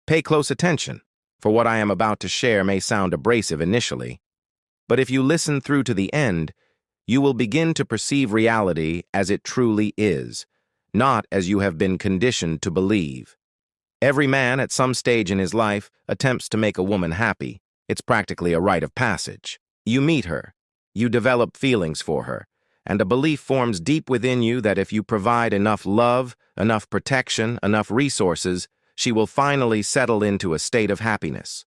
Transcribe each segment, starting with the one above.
Pay close attention, for what I am about to share may sound abrasive initially, but if you listen through to the end, you will begin to perceive reality as it truly is, not as you have been conditioned to believe. Every man at some stage in his life attempts to make a woman happy. It's practically a rite of passage. You meet her, you develop feelings for her, and a belief forms deep within you that if you provide enough love, enough protection, enough resources, she will finally settle into a state of happiness.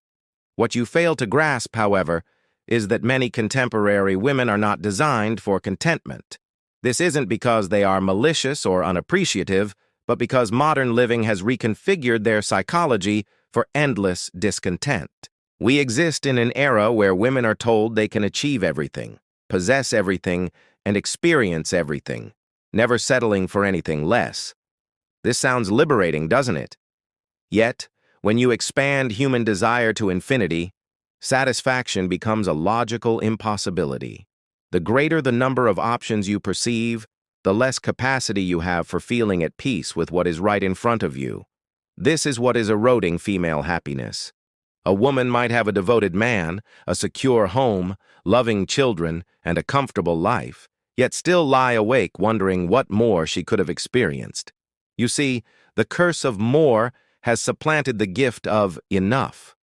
What you fail to grasp, however, is that many contemporary women are not designed for contentment. This isn't because they are malicious or unappreciative, but because modern living has reconfigured their psychology for endless discontent. We exist in an era where women are told they can achieve everything, possess everything, and experience everything, never settling for anything less. This sounds liberating, doesn't it? Yet, when you expand human desire to infinity, satisfaction becomes a logical impossibility. The greater the number of options you perceive, the less capacity you have for feeling at peace with what is right in front of you. This is what is eroding female happiness. A woman might have a devoted man, a secure home, loving children, and a comfortable life, yet still lie awake wondering what more she could have experienced. You see, the curse of more has supplanted the gift of enough.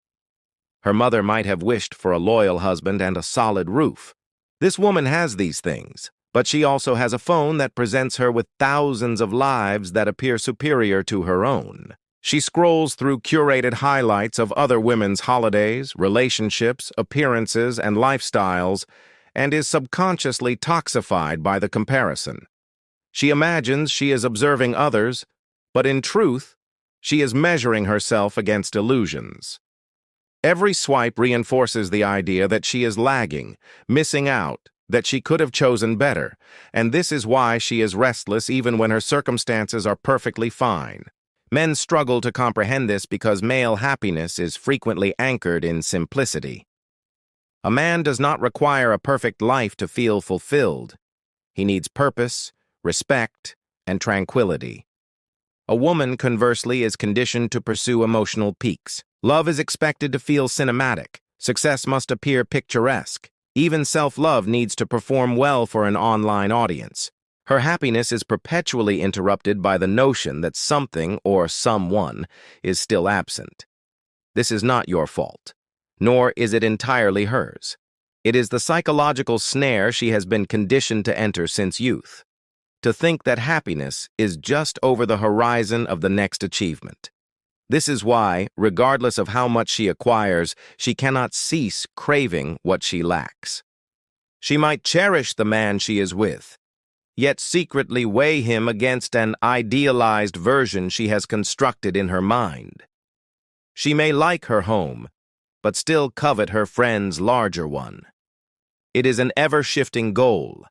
Her mother might have wished for a loyal husband and a solid roof. This woman has these things, but she also has a phone that presents her with thousands of lives that appear superior to her own. She scrolls through curated highlights of other women's holidays, relationships, appearances, and lifestyles, and is subconsciously toxified by the comparison. She imagines she is observing others, but in truth, she is measuring herself against illusions. Every swipe reinforces the idea that she is lagging, missing out, that she could have chosen better, and this is why she is restless even when her circumstances are perfectly fine. Men struggle to comprehend this because male happiness is frequently anchored in simplicity. A man does not require a perfect life to feel fulfilled. He needs purpose, respect, and tranquility. A woman, conversely, is conditioned to pursue emotional peaks. Love is expected to feel cinematic. Success must appear picturesque. Even self-love needs to perform well for an online audience. Her happiness is perpetually interrupted by the notion that something or someone is still absent. This is not your fault, nor is it entirely hers. It is the psychological snare she has been conditioned to enter since youth, to think that happiness is just over the horizon of the next achievement. This is why, regardless of how much she acquires, she cannot cease craving what she lacks. She might cherish the man she is with, yet secretly weigh him against an idealized version she has constructed in her mind. She may like her home, but still covet her friend's larger one. It is an ever-shifting goal,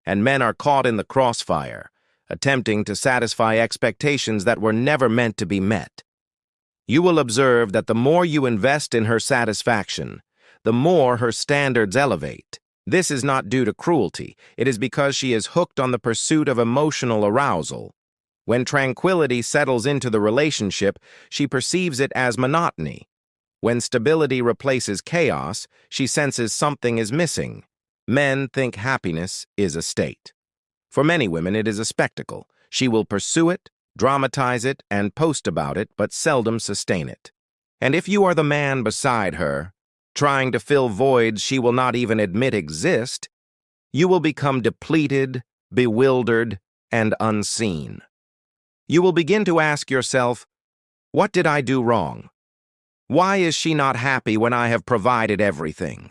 and men are caught in the crossfire, attempting to satisfy expectations that were never meant to be met. You will observe that the more you invest in her satisfaction, the more her standards elevate. This is not due to cruelty. It is because she is hooked on the pursuit of emotional arousal. When tranquility settles into the relationship, she perceives it as monotony. When stability replaces chaos, she senses something is missing. Men think happiness is a state. For many women, it is a spectacle. She will pursue it, dramatize it, and post about it, but seldom sustain it. And if you are the man beside her, trying to fill voids she will not even admit exist, you will become depleted, bewildered, and unseen. You will begin to ask yourself, what did I do wrong? Why is she not happy when I have provided everything?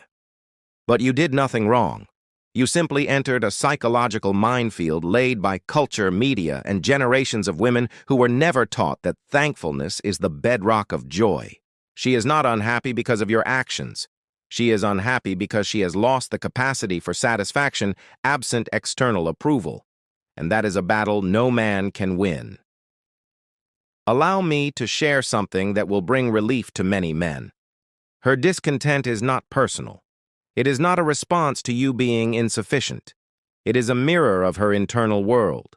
But you did nothing wrong. You simply entered a psychological minefield laid by culture, media, and generations of women who were never taught that thankfulness is the bedrock of joy. She is not unhappy because of your actions. She is unhappy because she has lost the capacity for satisfaction absent external approval. And that is a battle no man can win. Allow me to share something that will bring relief to many men. Her discontent is not personal. It is not a response to you being insufficient. It is a mirror of her internal world.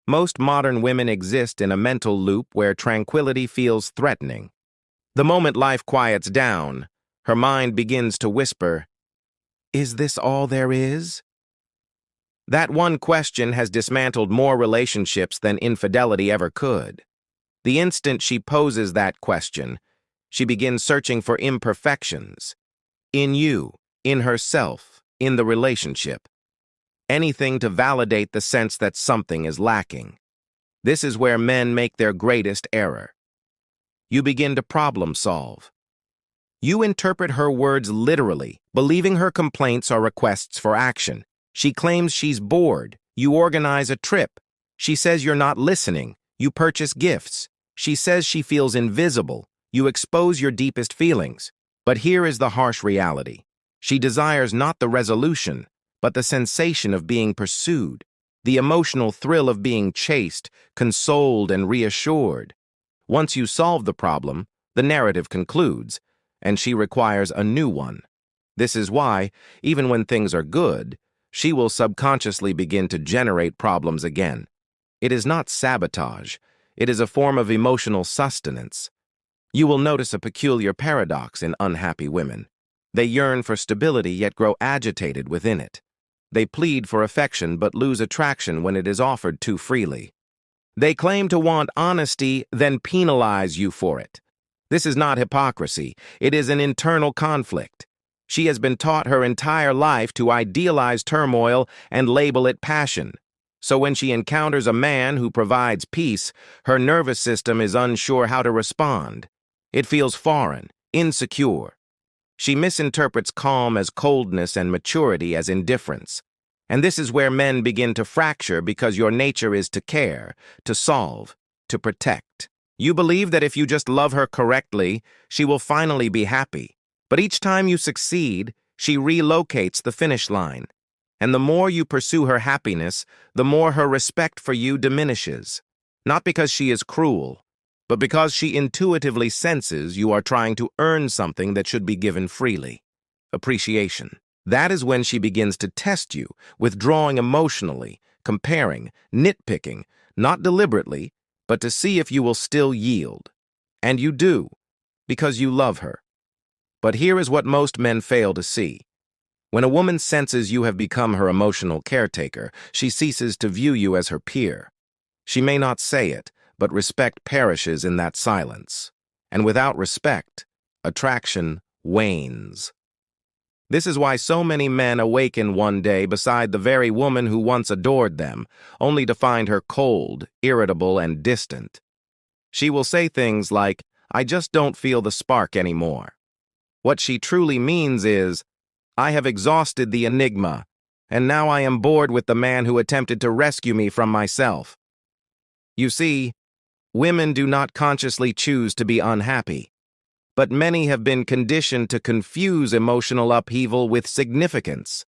Most modern women exist in a mental loop where tranquility feels threatening. The moment life quiets down, her mind begins to whisper, "Is this all there is?" That one question has dismantled more relationships than infidelity ever could. The instant she poses that question, she begins searching for imperfections. In you, in herself, in the relationship. Anything to validate the sense that something is lacking. This is where men make their greatest error. You begin to problem solve. You interpret her words literally, believing her complaints are requests for action. She claims she's bored. You organize a trip. She says you're not listening. You purchase gifts. She says she feels invisible. You expose your deepest feelings. But here is the harsh reality. She desires not the resolution, but the sensation of being pursued, the emotional thrill of being chased, consoled, and reassured. Once you solve the problem, the narrative concludes, and she requires a new one. This is why, even when things are good, she will subconsciously begin to generate problems again. It is not sabotage. It is a form of emotional sustenance. You will notice a peculiar paradox in unhappy women. They yearn for stability yet grow agitated within it. They plead for affection but lose attraction when it is offered too freely. They claim to want honesty, then penalize you for it. This is not hypocrisy. It is an internal conflict. She has been taught her entire life to idealize turmoil and label it passion. So when she encounters a man who provides peace, her nervous system is unsure how to respond. It feels foreign, insecure. She misinterprets calm as coldness and maturity as indifference. And this is where men begin to fracture because your nature is to care, to solve, to protect. You believe that if you just love her correctly, she will finally be happy. But each time you succeed, she relocates the finish line. And the more you pursue her happiness, the more her respect for you diminishes. Not because she is cruel, but because she intuitively senses you are trying to earn something that should be given freely. Appreciation. That is when she begins to test you, withdrawing emotionally, comparing, nitpicking, not deliberately, but to see if you will still yield. And you do, because you love her. But here is what most men fail to see. When a woman senses you have become her emotional caretaker, she ceases to view you as her peer. She may not say it, but respect perishes in that silence. And without respect, attraction wanes. This is why so many men awaken one day beside the very woman who once adored them, only to find her cold, irritable, and distant. She will say things like, "I just don't feel the spark anymore." What she truly means is, "I have exhausted the enigma, and now I am bored with the man who attempted to rescue me from myself." You see, women do not consciously choose to be unhappy, but many have been conditioned to confuse emotional upheaval with significance.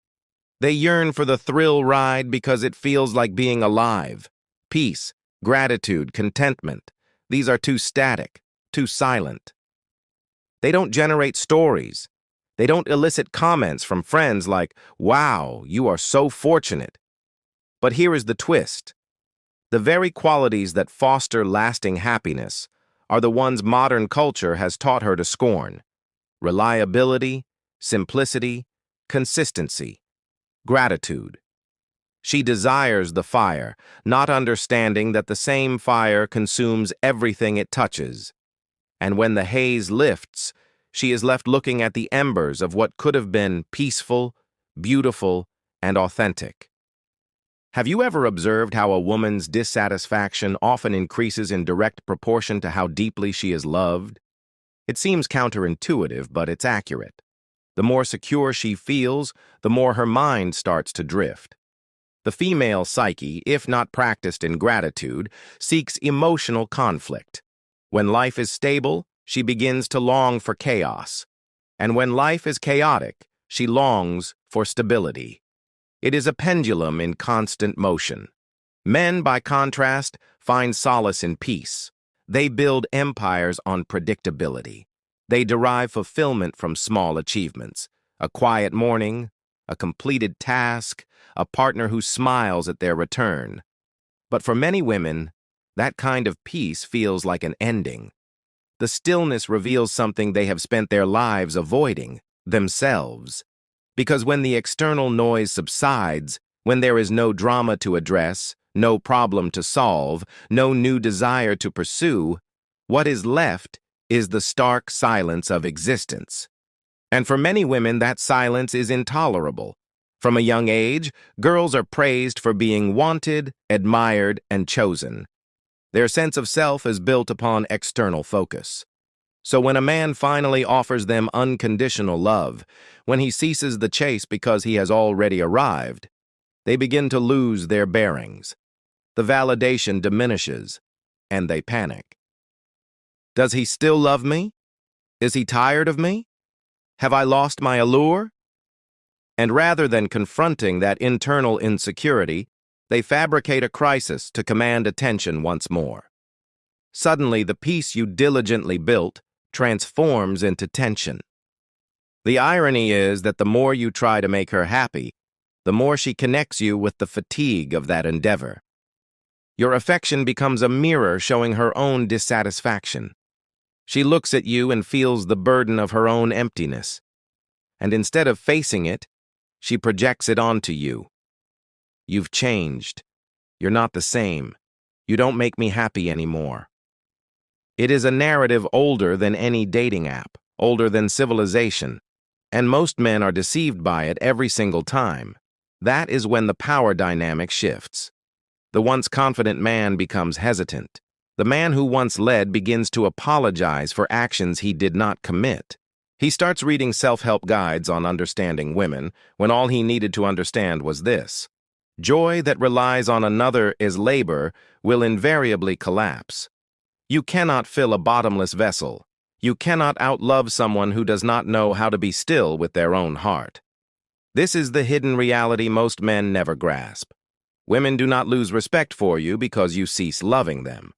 They yearn for the thrill ride because it feels like being alive. Peace, gratitude, contentment. These are too static, too silent. They don't generate stories. They don't elicit comments from friends like, "Wow, you are so fortunate." But here is the twist. The very qualities that foster lasting happiness are the ones modern culture has taught her to scorn. Reliability, simplicity, consistency, gratitude. She desires the fire, not understanding that the same fire consumes everything it touches. And when the haze lifts, she is left looking at the embers of what could have been peaceful, beautiful, and authentic. Have you ever observed how a woman's dissatisfaction often increases in direct proportion to how deeply she is loved? It seems counterintuitive, but it's accurate. The more secure she feels, the more her mind starts to drift. The female psyche, if not practiced in gratitude, seeks emotional conflict. When life is stable, she begins to long for chaos. And when life is chaotic, she longs for stability. It is a pendulum in constant motion. Men, by contrast, find solace in peace. They build empires on predictability. They derive fulfillment from small achievements. A quiet morning, a completed task, a partner who smiles at their return. But for many women, that kind of peace feels like an ending. The stillness reveals something they have spent their lives avoiding, themselves. Because when the external noise subsides, when there is no drama to address, no problem to solve, no new desire to pursue, what is left is the stark silence of existence. And for many women, that silence is intolerable. From a young age, girls are praised for being wanted, admired, and chosen. Their sense of self is built upon external focus. So when a man finally offers them unconditional love, when he ceases the chase because he has already arrived, they begin to lose their bearings. The validation diminishes, and they panic. Does he still love me? Is he tired of me? Have I lost my allure? And rather than confronting that internal insecurity, they fabricate a crisis to command attention once more. Suddenly, the peace you diligently built transforms into tension. The irony is that the more you try to make her happy, the more she connects you with the fatigue of that endeavor. Your affection becomes a mirror showing her own dissatisfaction. She looks at you and feels the burden of her own emptiness. And instead of facing it, she projects it onto you. You've changed. You're not the same. You don't make me happy anymore. It is a narrative older than any dating app, older than civilization, and most men are deceived by it every single time. That is when the power dynamic shifts. The once confident man becomes hesitant. The man who once led begins to apologize for actions he did not commit. He starts reading self-help guides on understanding women when all he needed to understand was this: joy that relies on another as labor will invariably collapse. You cannot fill a bottomless vessel. You cannot outlove someone who does not know how to be still with their own heart. This is the hidden reality most men never grasp. Women do not lose respect for you because you cease loving them.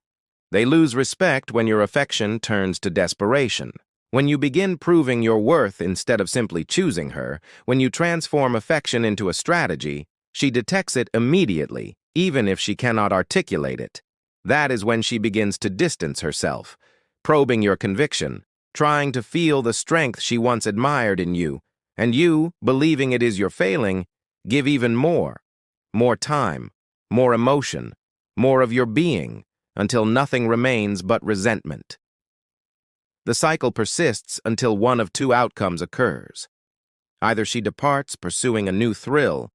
They lose respect when your affection turns to desperation. When you begin proving your worth instead of simply choosing her, when you transform affection into a strategy, she detects it immediately, even if she cannot articulate it. That is when she begins to distance herself, probing your conviction, trying to feel the strength she once admired in you, and you, believing it is your failing, give even more time, more emotion, more of your being, until nothing remains but resentment. The cycle persists until one of two outcomes occurs. Either she departs, pursuing a new thrill,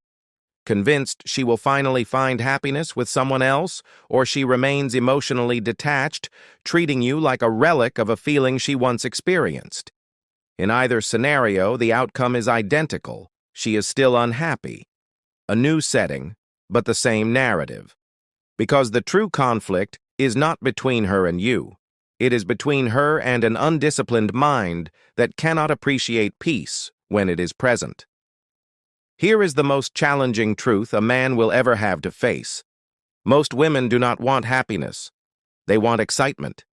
convinced she will finally find happiness with someone else, or she remains emotionally detached, treating you like a relic of a feeling she once experienced. In either scenario, the outcome is identical. She is still unhappy. A new setting, but the same narrative. Because the true conflict is not between her and you. It is between her and an undisciplined mind that cannot appreciate peace when it is present. Here is the most challenging truth a man will ever have to face. Most women do not want happiness. They want excitement.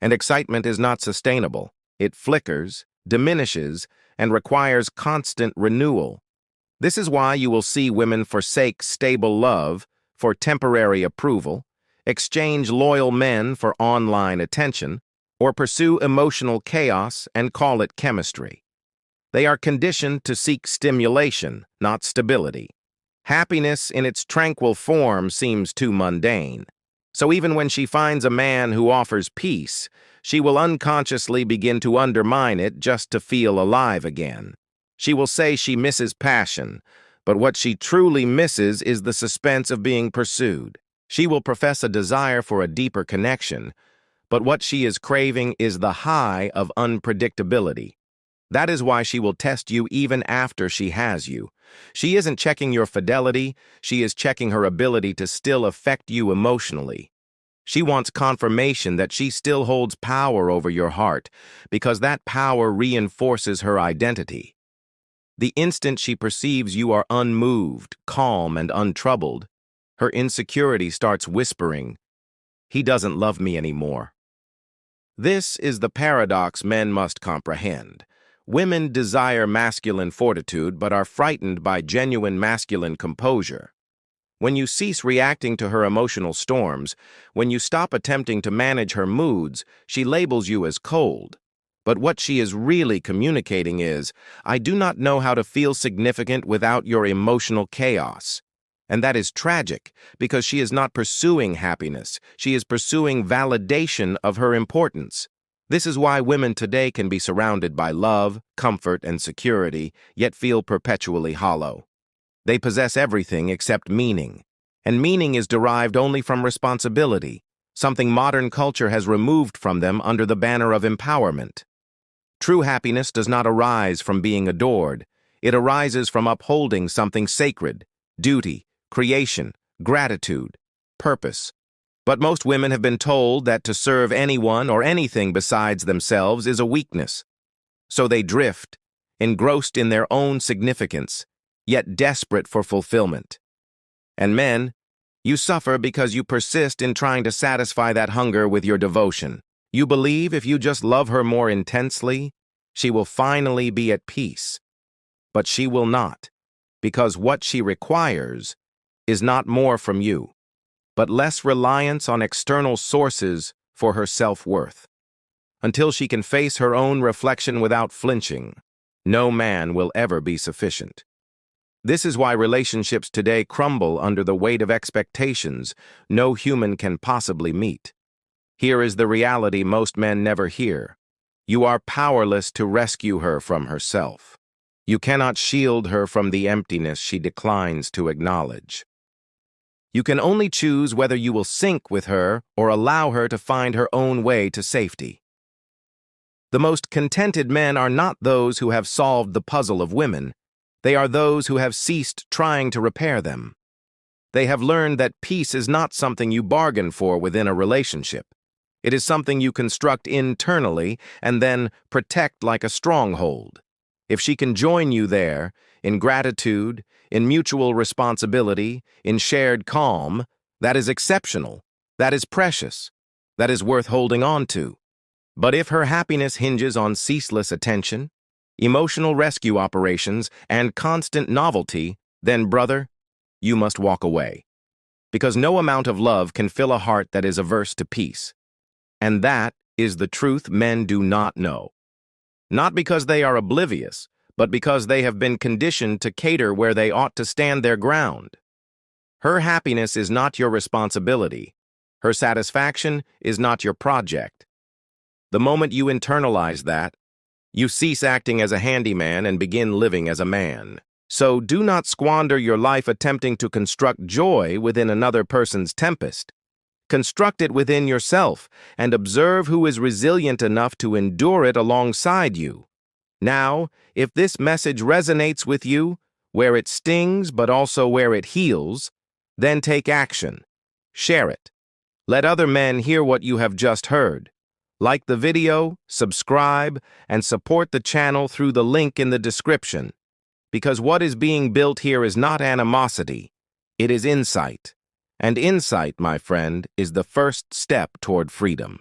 And excitement is not sustainable. It flickers, diminishes, and requires constant renewal. This is why you will see women forsake stable love for temporary approval, exchange loyal men for online attention, or pursue emotional chaos and call it chemistry. They are conditioned to seek stimulation, not stability. Happiness in its tranquil form seems too mundane. So even when she finds a man who offers peace, she will unconsciously begin to undermine it just to feel alive again. She will say she misses passion, but what she truly misses is the suspense of being pursued. She will profess a desire for a deeper connection, but what she is craving is the high of unpredictability. That is why she will test you even after she has you. She isn't checking your fidelity, she is checking her ability to still affect you emotionally. She wants confirmation that she still holds power over your heart, because that power reinforces her identity. The instant she perceives you are unmoved, calm, and untroubled, her insecurity starts whispering, "He doesn't love me anymore." This is the paradox men must comprehend. Women desire masculine fortitude but are frightened by genuine masculine composure. When you cease reacting to her emotional storms, when you stop attempting to manage her moods, she labels you as cold. But what she is really communicating is, I do not know how to feel significant without your emotional chaos. And that is tragic, because she is not pursuing happiness. She is pursuing validation of her importance. This is why women today can be surrounded by love, comfort, and security, yet feel perpetually hollow. They possess everything except meaning. And meaning is derived only from responsibility, something modern culture has removed from them under the banner of empowerment. True happiness does not arise from being adored. It arises from upholding something sacred: duty, creation, gratitude, purpose. But most women have been told that to serve anyone or anything besides themselves is a weakness. So they drift, engrossed in their own significance, yet desperate for fulfillment. And men, you suffer because you persist in trying to satisfy that hunger with your devotion. You believe if you just love her more intensely, she will finally be at peace. But she will not, because what she requires is not more from you, but less reliance on external sources for her self-worth. Until she can face her own reflection without flinching, no man will ever be sufficient. This is why relationships today crumble under the weight of expectations no human can possibly meet. Here is the reality most men never hear. You are powerless to rescue her from herself. You cannot shield her from the emptiness she declines to acknowledge. You can only choose whether you will sink with her or allow her to find her own way to safety. The most contented men are not those who have solved the puzzle of women. They are those who have ceased trying to repair them. They have learned that peace is not something you bargain for within a relationship. It is something you construct internally and then protect like a stronghold. If she can join you there, in gratitude, in mutual responsibility, in shared calm, that is exceptional, that is precious, that is worth holding on to. But if her happiness hinges on ceaseless attention, emotional rescue operations, and constant novelty, then, brother, you must walk away. Because no amount of love can fill a heart that is averse to peace. And that is the truth men do not know. Not because they are oblivious, but because they have been conditioned to cater where they ought to stand their ground. Her happiness is not your responsibility. Her satisfaction is not your project. The moment you internalize that, you cease acting as a handyman and begin living as a man. So do not squander your life attempting to construct joy within another person's tempest. Construct it within yourself and observe who is resilient enough to endure it alongside you. Now, if this message resonates with you, where it stings but also where it heals, then take action. Share it. Let other men hear what you have just heard. Like the video, subscribe, and support the channel through the link in the description. Because what is being built here is not animosity, it is insight. And insight, my friend, is the first step toward freedom.